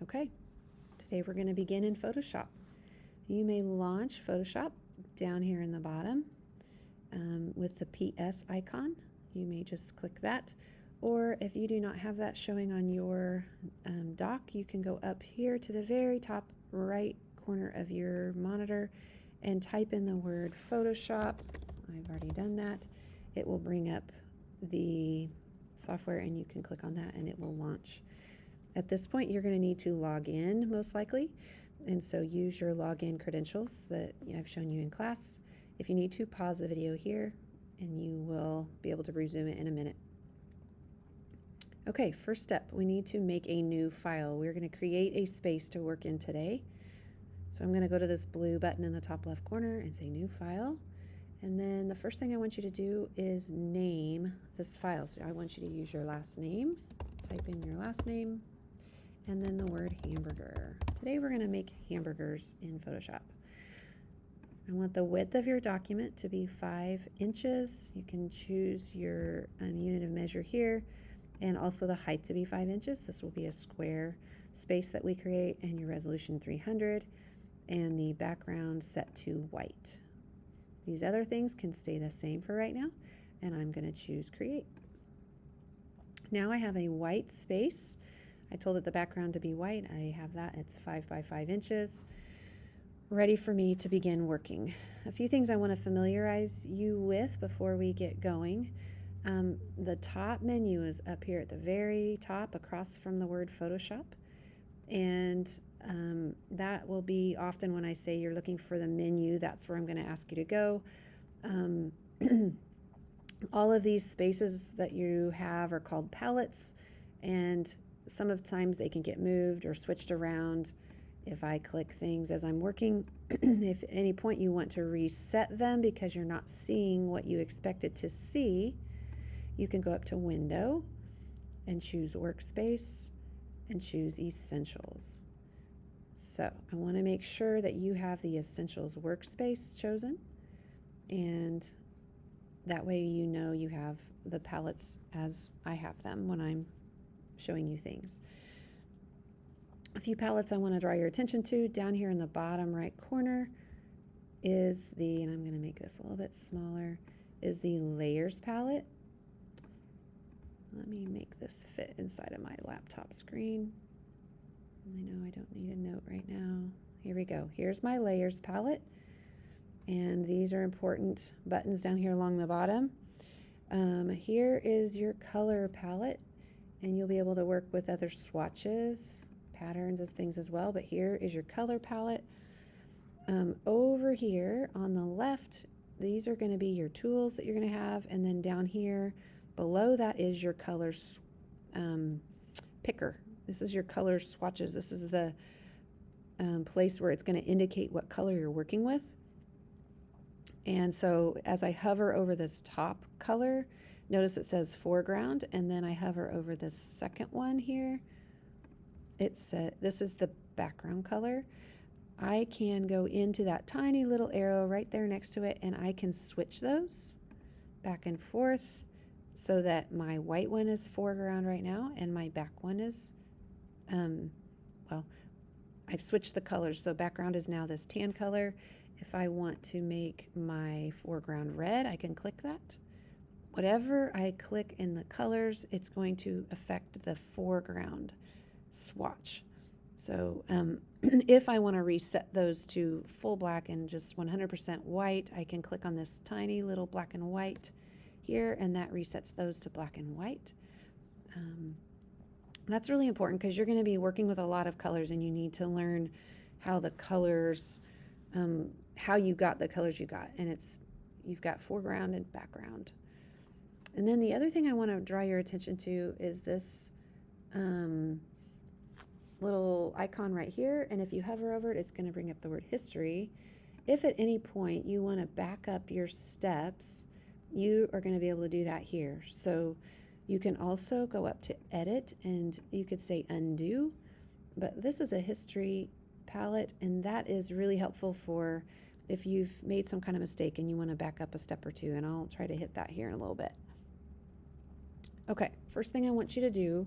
Okay, today we're going to begin in Photoshop. You may launch Photoshop down here in the bottom with the PS icon. You may just click that, or if you do not have that showing on your dock, you can go up here to the very top right corner of your monitor and type in the word Photoshop. I've already done that. It will bring up the software and you can click on that and it will launch. At this point, you're going to need to log in, most likely, and so use your login credentials that I've shown you in class. If you need to, pause the video here, and you will be able to resume it in a minute. Okay, first step, we need to make a new file. We're going to create a space to work in today. So I'm going to go to this blue button in the top left corner and say New File. And then the first thing I want you to do is name this file. So I want you to use your last name. Type in your last name. And then the word hamburger. Today we're going to make hamburgers in Photoshop. I want the width of your document to be 5 inches. You can choose your unit of measure here, and also the height to be 5 inches. This will be a square space that we create, and your resolution 300, and the background set to white. These other things can stay the same for right now, and I'm going to choose create. Now I have a white space. I told it the background to be white. I have that. It's 5 by 5 inches. Ready for me to begin working. A few things I want to familiarize you with before we get going. The top menu is up here at the very top across from the word Photoshop. And that will be often when I say you're looking for the menu, that's where I'm going to ask you to go. All of these spaces that you have are called palettes, and sometimes they can get moved or switched around if I click things as I'm working. If at any point you want to reset them because you're not seeing what you expected to see, you can go up to Window and choose Workspace and choose Essentials. So I want to make sure that you have the Essentials workspace chosen, and that way you know you have the palettes as I have them when I'm showing you things. A few palettes I want to draw your attention to. Down here in the bottom right corner is the, and I'm going to make this a little bit smaller, is the Layers palette. Let me make this fit inside of my laptop screen. I know I don't need a note right now. Here we go. Here's my Layers palette. And these are important buttons down here along the bottom. Here is your color palette. And you'll be able to work with other swatches, patterns as things as well. But here is your color palette. Over here on the left, these are going to be your tools that you're going to have. And then down here below that is your color picker. This is your color swatches. This is the place where it's going to indicate what color you're working with. And so as I hover over this top color, notice it says foreground, and then I hover over this second one here. This is the background color. I can go into that tiny little arrow right there next to it, and I can switch those back and forth so that my white one is foreground right now, and my back one is, well, I've switched the colors. So background is now this tan color. If I want to make my foreground red, I can click that. Whatever I click in the colors, it's going to affect the foreground swatch. So if I want to reset those to full black and just 100% white, I can click on this tiny little black and white here, and that resets those to black and white. That's really important because you're going to be working with a lot of colors, and you need to learn how the colors, how you got the colors you got. And you've got foreground and background. And then the other thing I want to draw your attention to is this little icon right here. And if you hover over it, it's going to bring up the word history. If at any point you want to back up your steps, you are going to be able to do that here. So you can also go up to edit and you could say undo, but this is a history palette, and that is really helpful for if you've made some kind of mistake and you want to back up a step or two, and I'll try to hit that here in a little bit. Okay, first thing I want you to do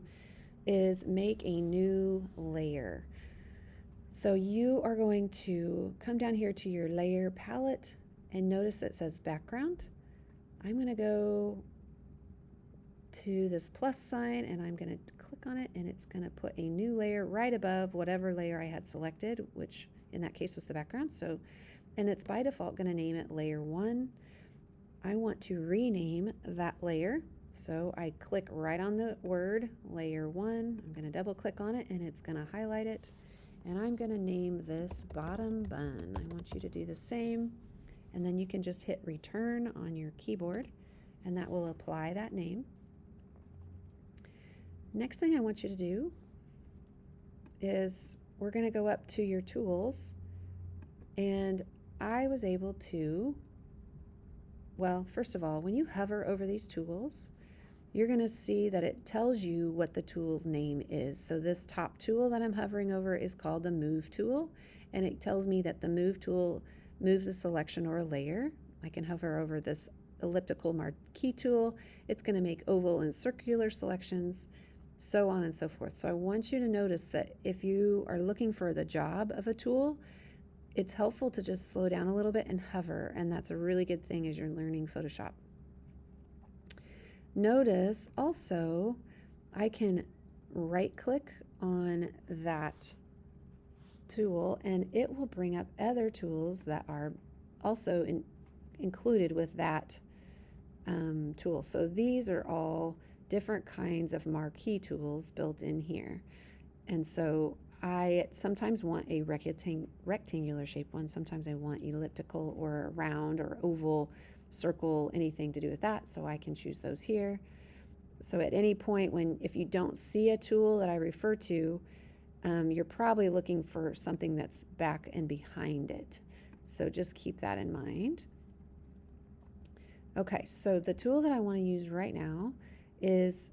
is make a new layer. layer. So you are going to come down here to your layer palette and notice it says background. I'm going to go to this plus sign and I'm going to click on it, and it's going to put a new layer right above whatever layer I had selected, which in that case was the background. So, and it's by default going to name it layer 1. I want to rename that layer. So I click right on the word layer 1. I'm going to double click on it and it's going to highlight it. And I'm going to name this bottom bun. I want you to do the same. And then you can just hit return on your keyboard and that will apply that name. Next thing I want you to do is we're going to go up to your tools, and I was able to, well, first of all, when you hover over these tools, you're going to see that it tells you what the tool name is. So this top tool that I'm hovering over is called the Move tool, and it tells me that the Move tool moves a selection or a layer. I can hover over this elliptical marquee tool. It's going to make oval and circular selections, so on and so forth. So I want you to notice that if you are looking for the job of a tool, it's helpful to just slow down a little bit and hover, and that's a really good thing as you're learning Photoshop. Notice also I can right click on that tool and it will bring up other tools that are also included with that tool. So these are all different kinds of marquee tools built in here. And so I sometimes want a rectangular shaped one. Sometimes I want elliptical or round or oval, circle, anything to do with that. So I can choose those here. So at any point if you don't see a tool that I refer to, you're probably looking for something that's back and behind it. So just keep that in mind. Okay, so the tool that I want to use right now is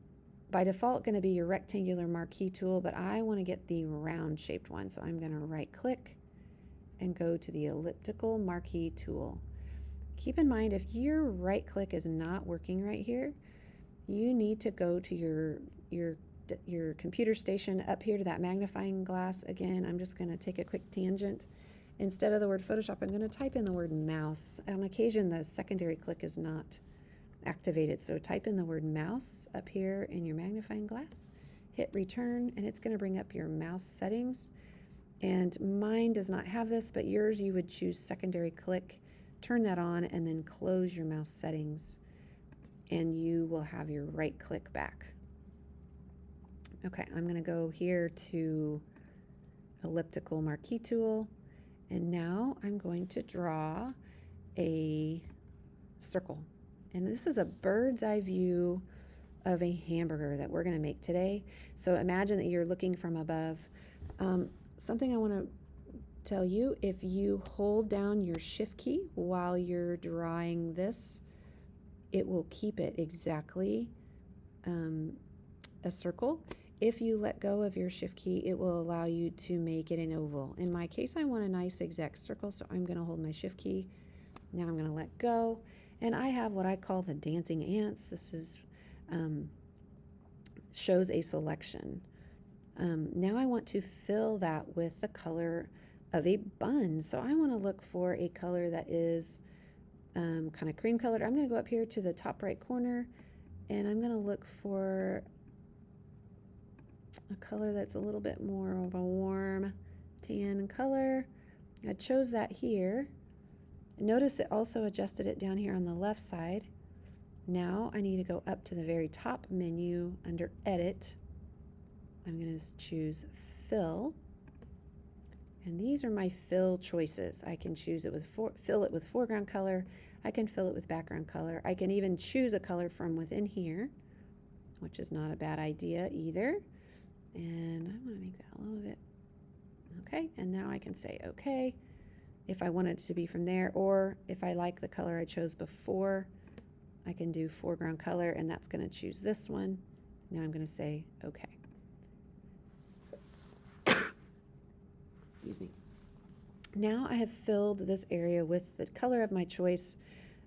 by default going to be your rectangular marquee tool, but I want to get the round shaped one. So I'm going to right click and go to the elliptical marquee tool. Keep in mind, if your right click is not working right here, you need to go to your computer station up here to that magnifying glass. Again, I'm just going to take a quick tangent. Instead of the word Photoshop, I'm going to type in the word mouse. On occasion, the secondary click is not activated. So type in the word mouse up here in your magnifying glass, hit return, and it's going to bring up your mouse settings. And mine does not have this, but yours, you would choose secondary click, turn that on, and then close your mouse settings, and you will have your right click back. Okay, I'm going to go here to elliptical marquee tool, and now I'm going to draw a circle. And this is a bird's eye view of a hamburger that we're going to make today. So imagine that you're looking from above. Something I want to tell you, if you hold down your shift key while you're drawing this, it will keep it exactly a circle. If you let go of your shift key, it will allow you to make it an oval. In my case, I want a nice exact circle, so I'm going to hold my shift key. Now I'm going to let go. And I have what I call the dancing ants. This is shows a selection. Now I want to fill that with the color of a bun. So I want to look for a color that is kind of cream colored. I'm going to go up here to the top right corner, and I'm going to look for a color that's a little bit more of a warm tan color. I chose that here. Notice it also adjusted it down here on the left side. Now I need to go up to the very top menu under Edit. I'm going to choose Fill. And these are my fill choices. I can choose it with fill it with foreground color. I can fill it with background color. I can even choose a color from within here, which is not a bad idea either. And I'm going to make that a little bit. Okay, and now I can say okay if I want it to be from there, or if I like the color I chose before, I can do foreground color, and that's going to choose this one. Now I'm going to say okay. Excuse me. Now I have filled this area with the color of my choice.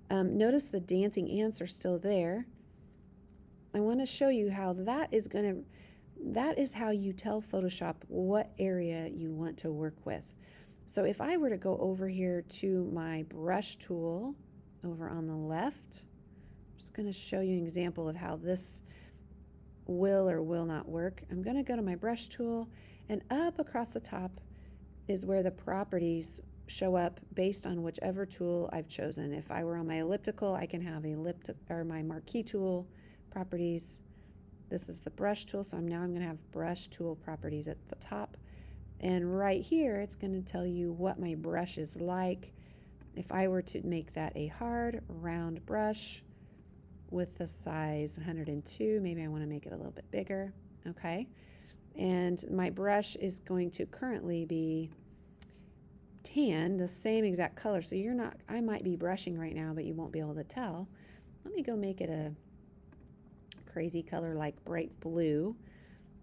Notice the dancing ants are still there. I want to show you how that is going to that is how you tell Photoshop what area you want to work with. So if I were to go over here to my brush tool over on the left, I'm just going to show you an example of how this will or will not work. I'm going to go to my brush tool, and up across the top is where the properties show up based on whichever tool I've chosen. If I were on my elliptical, I can have or my marquee tool properties. This is the brush tool, so I'm going to have brush tool properties at the top. And right here, it's going to tell you what my brush is like. If I were to make that a hard, round brush with the size 102, maybe I want to make it a little bit bigger, okay? And my brush is going to currently be tan, the same exact color, so I might be brushing right now, but you won't be able to tell. Let me go make it a crazy color like bright blue.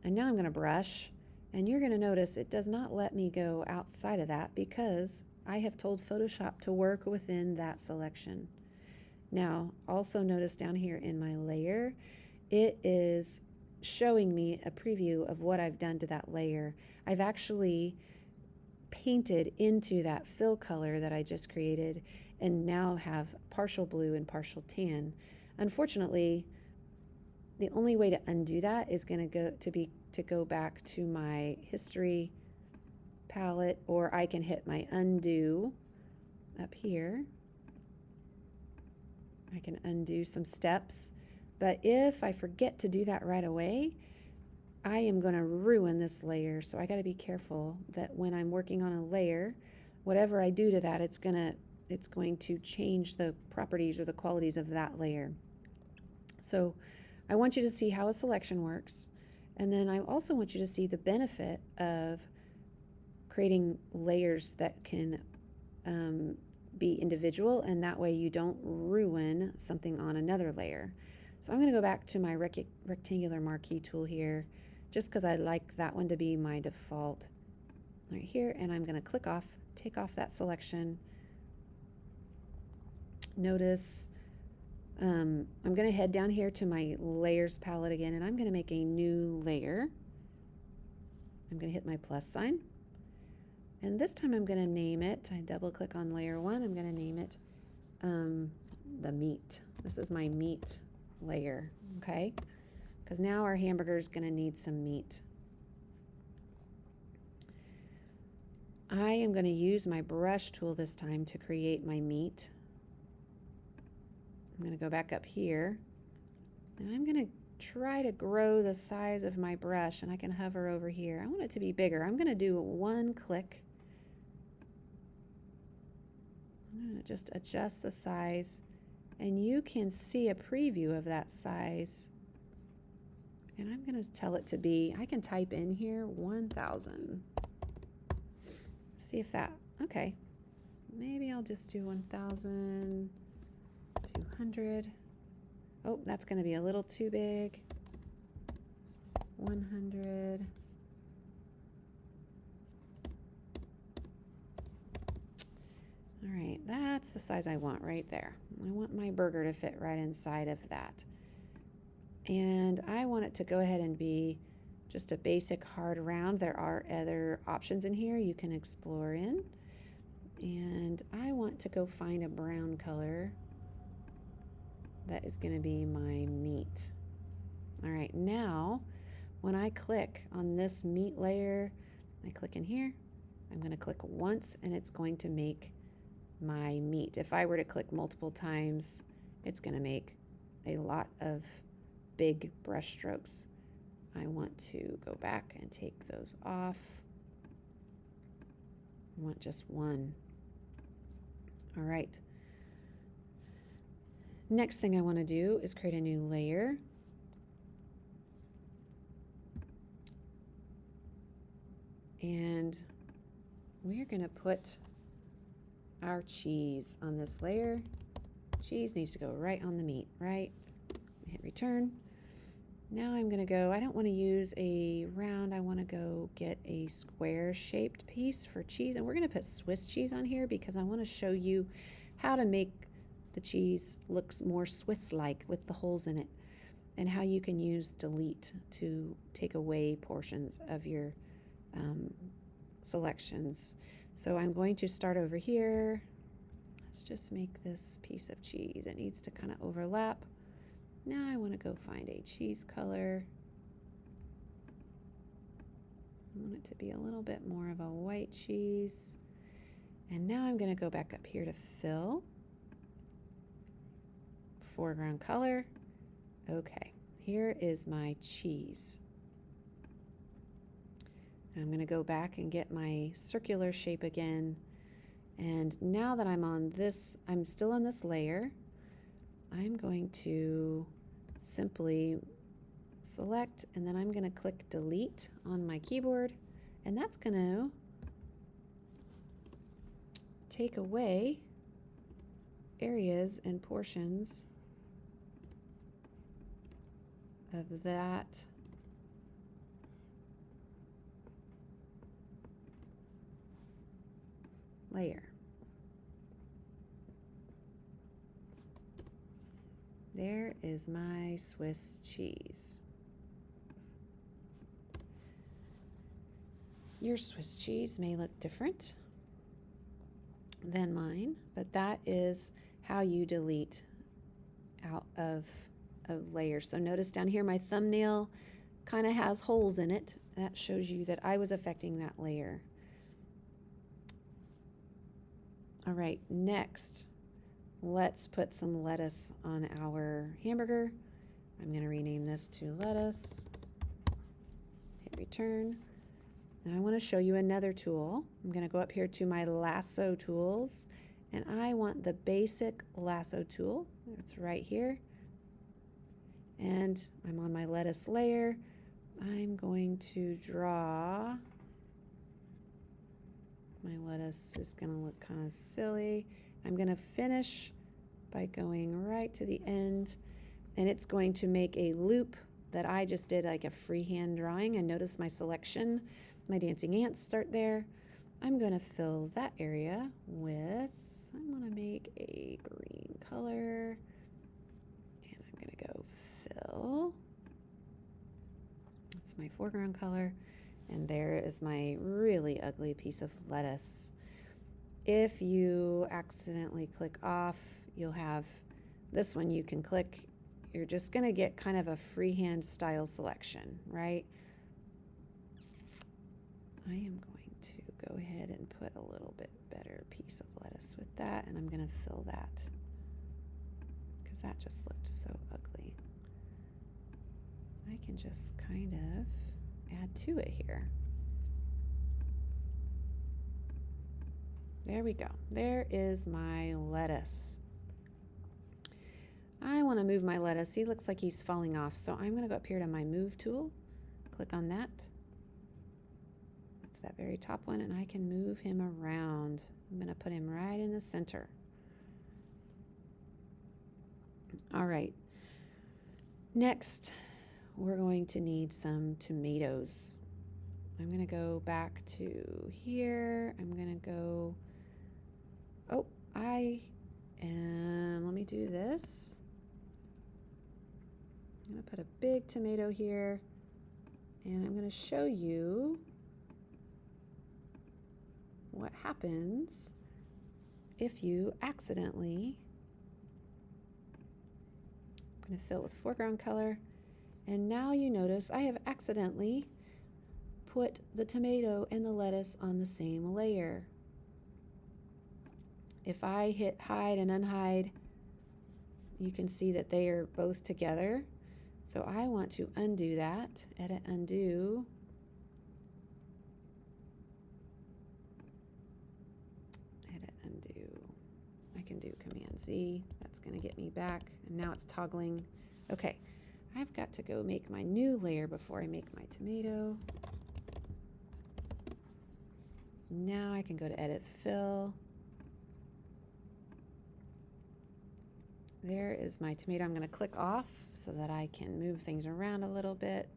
And now I'm going to brush, and you're going to notice it does not let me go outside of that because I have told Photoshop to work within that selection. Now, also notice down here in my layer, it is showing me a preview of what I've done to that layer. I've actually painted into that fill color that I just created and now have partial blue and partial tan. Unfortunately, the only way to undo that is going to go back to my history palette, or I can hit my undo up here. I can undo some steps, but if I forget to do that right away, I am going to ruin this layer. So I got to be careful that when I'm working on a layer, whatever I do to that, it's going to change the properties or the qualities of that layer. So I want you to see how a selection works, and then I also want you to see the benefit of creating layers that can be individual, and that way you don't ruin something on another layer. So I'm going to go back to my rectangular marquee tool here, just because I like that one to be my default right here, and I'm going to take off that selection. Notice I'm going to head down here to my layers palette again, and I'm going to make a new layer. I'm going to hit my plus sign, and this time I'm going to name it, I double click on layer 1, I'm going to name it the meat. This is my meat layer, okay? Because now our hamburger is going to need some meat. I am going to use my brush tool this time to create my meat. I'm going to go back up here, and I'm going to try to grow the size of my brush, and I can hover over here. I want it to be bigger. I'm going to do one click. I'm going to just adjust the size, and you can see a preview of that size. And I'm going to tell it to be, I can type in here 1,000. See if that, okay. Maybe I'll just do 1,200. Oh, that's going to be a little too big. 100. All right, that's the size I want right there. I want my burger to fit right inside of that. And I want it to go ahead and be just a basic hard round. There are other options in here you can explore in. And I want to go find a brown color that is going to be my meat. All right, now when I click on this meat layer, I click in here, I'm going to click once and it's going to make my meat. If I were to click multiple times, it's going to make a lot of big brush strokes. I want to go back and take those off. I want just one. All right. Next thing I want to do is create a new layer. And we're going to put our cheese on this layer. Cheese needs to go right on the meat, right? Hit return. Now I'm going to go, I don't want to use a round, I want to go get a square shaped piece for cheese. And we're going to put Swiss cheese on here because I want to show you how to make the cheese look more Swiss-like with the holes in it. and how you can use delete to take away portions of your selections. So I'm going to start over here. Let's just make this piece of cheese. It needs to kind of overlap. Now I want to go find a cheese color. I want it to be a little bit more of a white cheese. And now I'm going to go back up here to fill. Foreground color. Okay, here is my cheese. I'm going to go back and get my circular shape again. And now that I'm on this, I'm still on this layer, I'm going to simply select, and then I'm going to click delete on my keyboard, and that's going to take away areas and portions of that layer. There is my Swiss cheese. Your Swiss cheese may look different than mine, but that is how you delete out of a layer. So notice down here my thumbnail kind of has holes in it. That shows you that I was affecting that layer. All right, next, let's put some lettuce on our hamburger. I'm going to rename this to lettuce. Hit return. Now I want to show you another tool. I'm going to go up here to my lasso tools, and I want the basic lasso tool. It's right here. And I'm on my lettuce layer. I'm going to draw. My lettuce is going to look kind of silly. I'm going to finish by going right to the end, and it's going to make a loop that I just did like a freehand drawing. And notice my selection, my dancing ants start there. I'm going to fill that area with, I'm going to make a green color, and I'm going to go fill. That's my foreground color. And there is my really ugly piece of lettuce. If you accidentally click off, you'll have this one you can click. You're just going to get kind of a freehand style selection, right? I am going to go ahead and put a little bit better piece of lettuce with that, and I'm going to fill that because that just looked so ugly. I can just kind of add to it here. There we go. There is my lettuce. I want to move my lettuce. He looks like he's falling off, so I'm going to go up here to my move tool, click on that. That's that very top one, and I can move him around. I'm going to put him right in the center. All right. Next, we're going to need some tomatoes. I'm going to go back to here. I'm going to go, let me do this. I'm going to put a big tomato here, and I'm going to show you what happens if you accidentally, I'm going to fill it with foreground color. And now you notice I have accidentally put the tomato and the lettuce on the same layer. If I hit hide and unhide, you can see that they are both together. So I want to undo that, edit, undo. Edit, undo. I can do Command Z. That's going to get me back. And now it's toggling. Okay. I've got to go make my new layer before I make my tomato. Now I can go to edit, fill. There is my tomato. I'm going to click off so that I can move things around a little bit.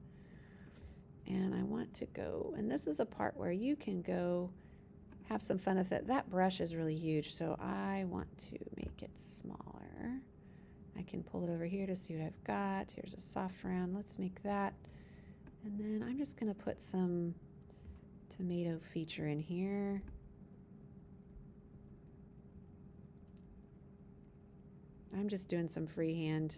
And I want to go, and this is a part where you can go have some fun with it. That brush is really huge, so I want to make it smaller. I can pull it over here to see what I've got. Here's a soft round. Let's make that. And then I'm just going to put some tomato feature in here. I'm just doing some freehand.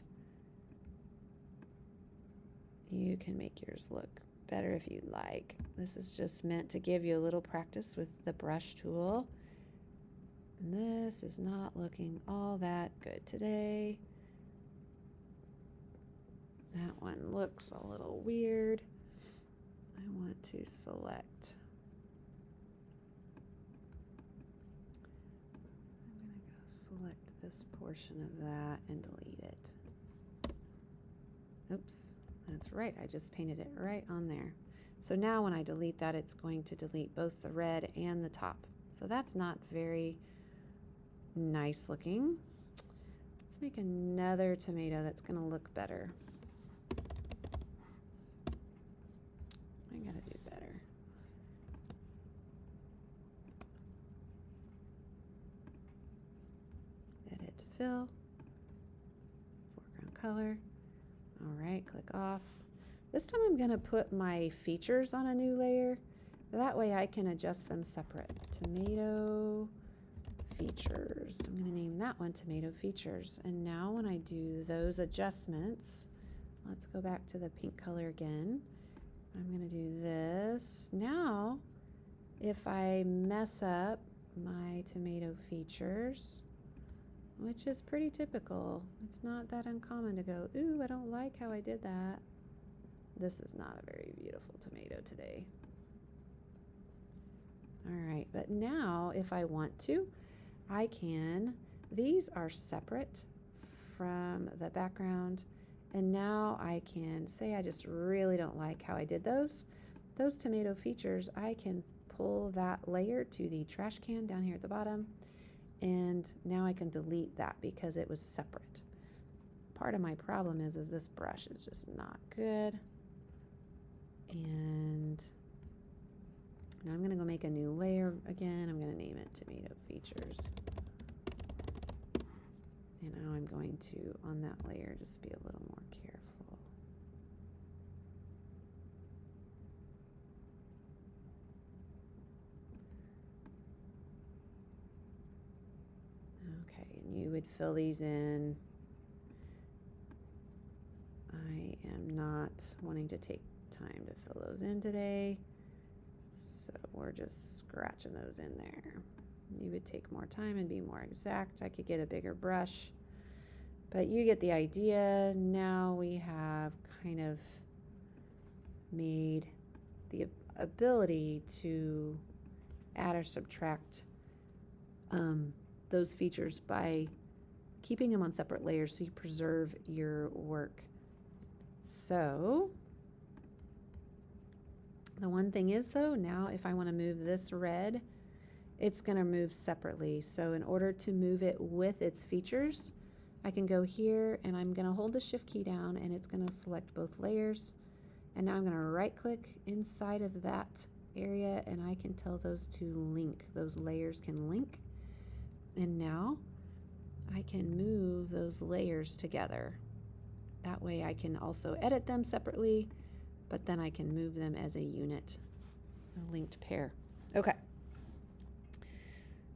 You can make yours look better if you'd like. This is just meant to give you a little practice with the brush tool. And this is not looking all that good today. That one looks a little weird. I want to select. I'm going to go select this portion of that and delete it. Oops, that's right. I just painted it right on there. So now when I delete that, it's going to delete both the red and the top. So that's not very nice looking. Let's make another tomato that's going to look better. I gotta do better. Edit, fill, foreground color. All right, click off. This time I'm gonna put my features on a new layer. That way I can adjust them separate. Tomato features. I'm gonna name that one tomato features. And now when I do those adjustments, let's go back to the pink color again. I'm going to do this. Now, if I mess up my tomato features, which is pretty typical, it's not that uncommon to go, ooh, I don't like how I did that. This is not a very beautiful tomato today. All right, but now if I want to, I can, these are separate from the background. And now I can say I just really don't like how I did those. Those tomato features, I can pull that layer to the trash can down here at the bottom. And now I can delete that because it was separate. Part of my problem is this brush is just not good. And now I'm going to go make a new layer again. I'm going to name it tomato features. And now I'm going to, on that layer, just be a little more careful. Okay, and you would fill these in. I am not wanting to take time to fill those in today, so we're just scratching those in there. You would take more time and be more exact. I could get a bigger brush, but you get the idea. Now we have kind of made the ability to add or subtract those features by keeping them on separate layers so you preserve your work. So the one thing is though, now if I want to move this red, it's going to move separately. So in order to move it with its features, I can go here and I'm going to hold the shift key down and it's going to select both layers. And now I'm going to right click inside of that area and I can tell those to link. Those layers can link. And now I can move those layers together. That way I can also edit them separately, but then I can move them as a unit, a linked pair. Okay.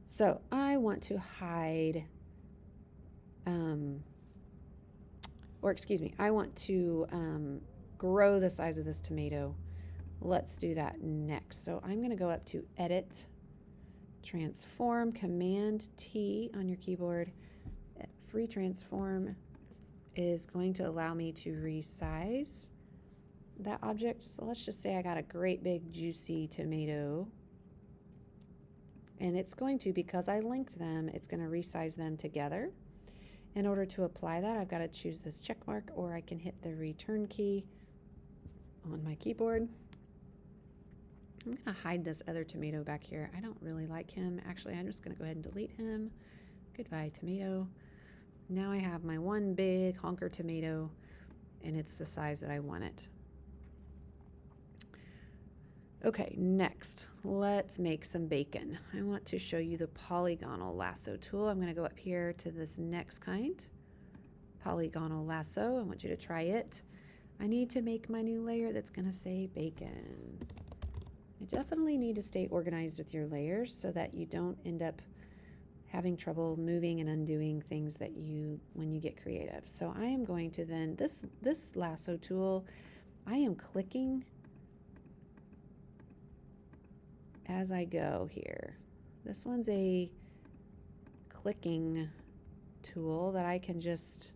So I want to hide, I want to grow the size of this tomato. Let's do that next. So I'm going to go up to Edit, Transform, Command T on your keyboard. Free Transform is going to allow me to resize that object. So let's just say I got a great big juicy tomato. And it's going to, because I linked them, it's going to resize them together. In order to apply that, I've got to choose this check mark, or I can hit the return key on my keyboard. I'm going to hide this other tomato back here. I don't really like him. Actually, I'm just going to go ahead and delete him. Goodbye, tomato. Now I have my one big honker tomato, and it's the size that I want it. Okay, next, let's make some bacon. I want to show you the polygonal lasso tool. I'm going to go up here to this next kind, polygonal lasso. I want you to try it. I need to make my new layer that's going to say bacon. You definitely need to stay organized with your layers so that you don't end up having trouble moving and undoing things that when you get creative. So I am going to then, this lasso tool, I am clicking as I go here. This one's a clicking tool that I can just,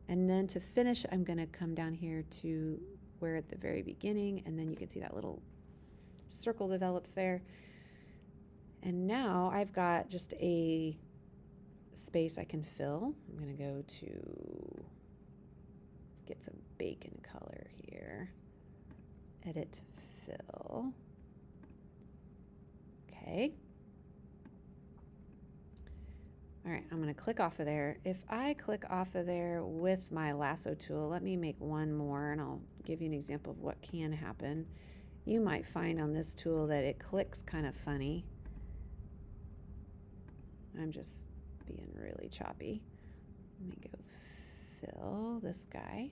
and then to finish, I'm going to come down here to where at the very beginning, and then you can see that little circle develops there. And now I've got just a space I can fill. I'm going to go to, let's get some bacon color here. Edit, fill. Okay. All right, I'm going to click off of there. If I click off of there with my lasso tool, let me make one more and I'll give you an example of what can happen. You might find on this tool that it clicks kind of funny. I'm just being really choppy. Let me go fill this guy.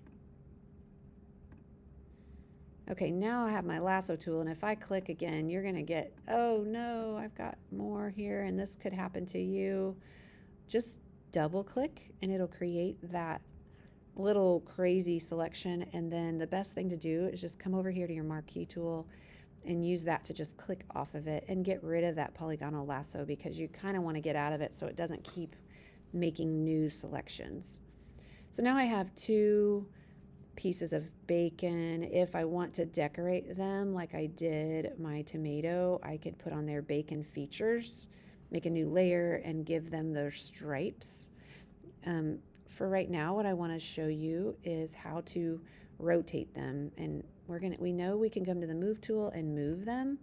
Okay, now I have my lasso tool, and if I click again, you're going to get, oh no, I've got more here, and this could happen to you. Just double click, and it'll create that little crazy selection, and then the best thing to do is just come over here to your marquee tool and use that to just click off of it and get rid of that polygonal lasso, because you kind of want to get out of it so it doesn't keep making new selections. So now I have two pieces of bacon. If I want to decorate them like I did my tomato, I could put on their bacon features, make a new layer, and give them those stripes. For right now, what I want to show you is how to rotate them, and we know we can come to the move tool and move them.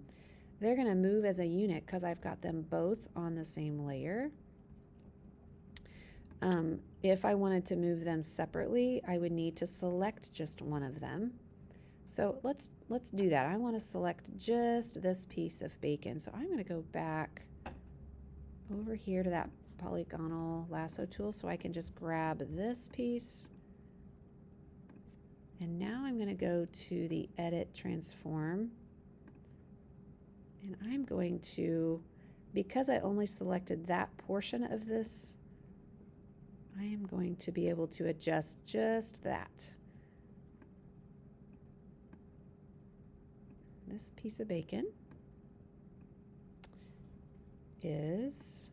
They're going to move as a unit because I've got them both on the same layer. If I wanted to move them separately, I would need to select just one of them. So let's do that. I want to select just this piece of bacon. So I'm going to go back over here to that polygonal lasso tool so I can just grab this piece. And now I'm going to go to the Edit Transform. And I'm going to, because I only selected that portion of this, I am going to be able to adjust just that. This piece of bacon is,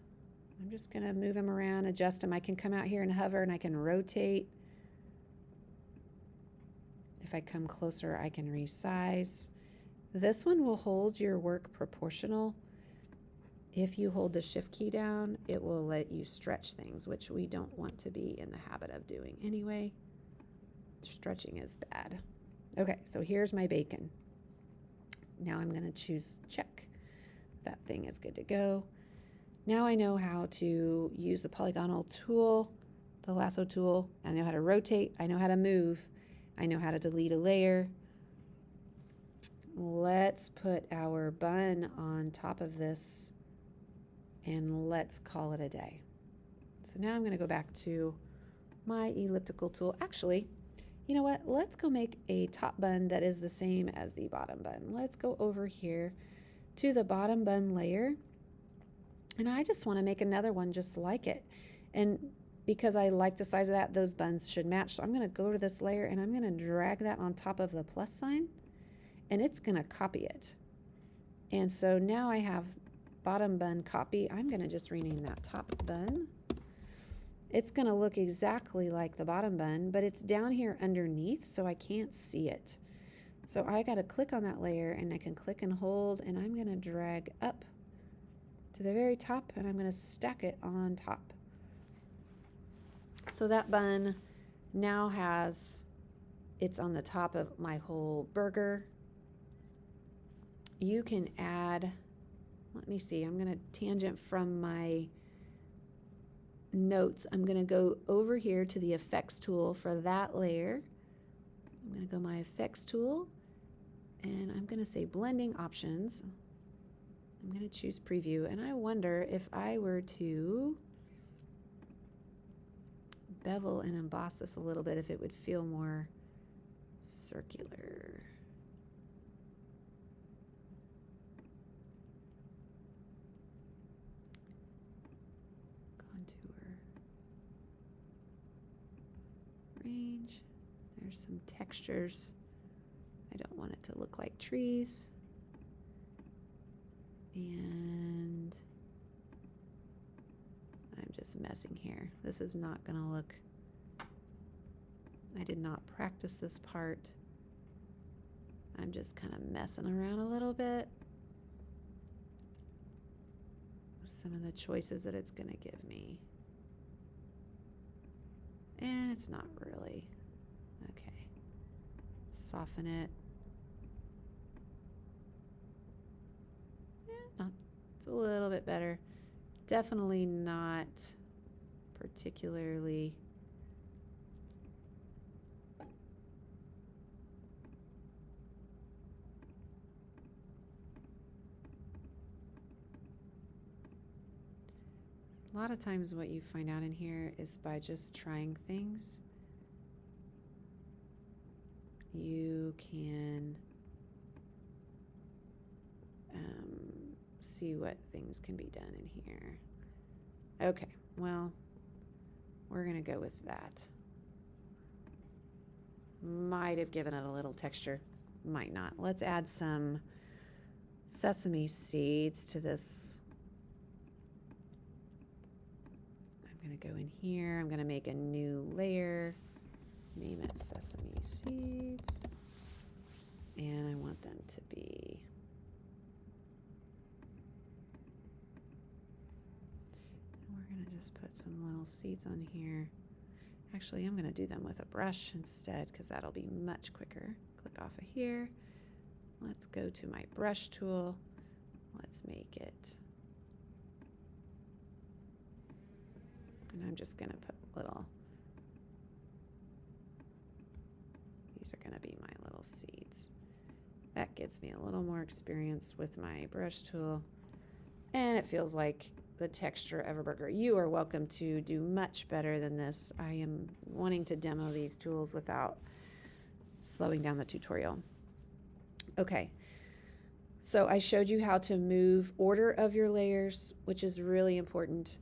I'm just going to move them around, adjust them. I can come out here and hover, and I can rotate. If I come closer, I can resize. This one will hold your work proportional. If you hold the shift key down, it will let you stretch things, which we don't want to be in the habit of doing anyway. Stretching is bad. Okay, so here's my bacon. Now I'm going to choose check. That thing is good to go. Now I know how to use the polygonal tool, the lasso tool. I know how to rotate. I know how to move. I know how to delete a layer. Let's put our bun on top of this, and let's call it a day. So now I'm going to go back to my elliptical tool. Actually, you know what? Let's go make a top bun that is the same as the bottom bun. Let's go over here to the bottom bun layer, and I just want to make another one just like it. And because I like the size of that, those buns should match. So I'm going to go to this layer, and I'm going to drag that on top of the plus sign, and it's going to copy it. And so now I have bottom bun copy. I'm going to just rename that top bun. It's going to look exactly like the bottom bun, but it's down here underneath, so I can't see it. So I got to click on that layer, and I can click and hold, and I'm going to drag up to the very top, and I'm going to stack it on top. So that bun now it's on the top of my whole burger. You can add, let me see, I'm going to tangent from my notes. I'm going to go over here to the effects tool for that layer. I'm going to go my effects tool, and I'm going to say blending options. I'm going to choose preview, and I wonder if I were to bevel and emboss this a little bit if it would feel more circular. Contour. Range. There's some textures. I don't want it to look like trees. And I'm just messing here. This is not going to look, I did not practice this part. I'm just kind of messing around a little bit with some of the choices that it's going to give me. And it's not really. Okay. Soften it. It's a little bit better. Definitely not particularly a lot of times what you find out in here is by just trying things, you can see what things can be done in here. Okay, well, we're gonna go with that. Might have given it a little texture, might not. Let's add some sesame seeds to this. I'm gonna go in here, I'm gonna make a new layer, name it sesame seeds, and I want them to be just put some little seeds on here. Actually, I'm going to do them with a brush instead because that'll be much quicker. Click off of here. Let's go to my brush tool. Let's make it. And I'm just going to put little, these are going to be my little seeds. That gets me a little more experience with my brush tool. And it feels like the texture of a burger. You are welcome to do much better than this. I am wanting to demo these tools without slowing down the tutorial. Okay, so I showed you how to move order of your layers, which is really important,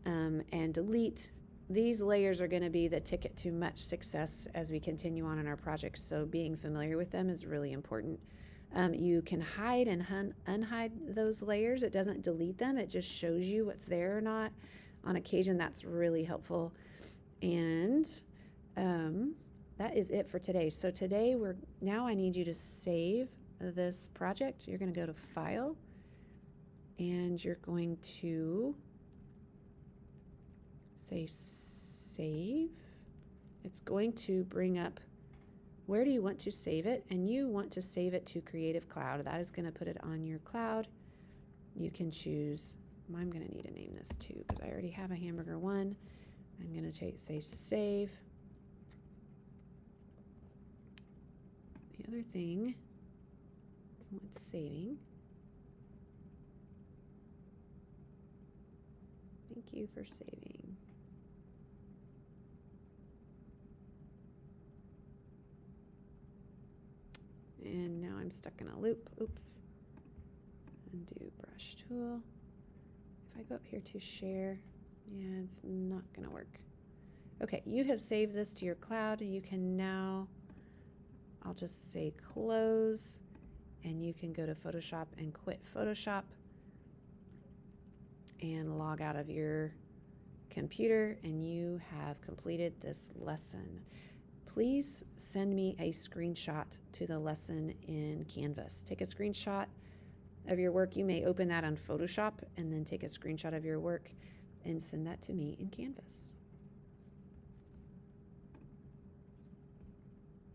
and delete. These layers are going to be the ticket to much success as we continue on in our projects, so being familiar with them is really important. You can hide and unhide those layers. It doesn't delete them. It just shows you what's there or not. On occasion, that's really helpful. And that is it for today. So today, now I need you to save this project. You're going to go to File, and you're going to say Save. It's going to bring up where do you want to save it, and you want to save it to Creative Cloud. That is going to put it on your cloud. You can choose, I'm going to need to name this too because I already have a Hamburger one. I'm going to say save. The other thing, it's saving. Thank you for saving. And now I'm stuck in a loop. Oops. Undo brush tool. If I go up here to share, yeah, it's not going to work. Okay, you have saved this to your cloud. You can now, I'll just say close, and you can go to Photoshop and quit Photoshop and log out of your computer, and you have completed this lesson. Please send me a screenshot to the lesson in Canvas. Take a screenshot of your work. You may open that on Photoshop and then take a screenshot of your work and send that to me in Canvas.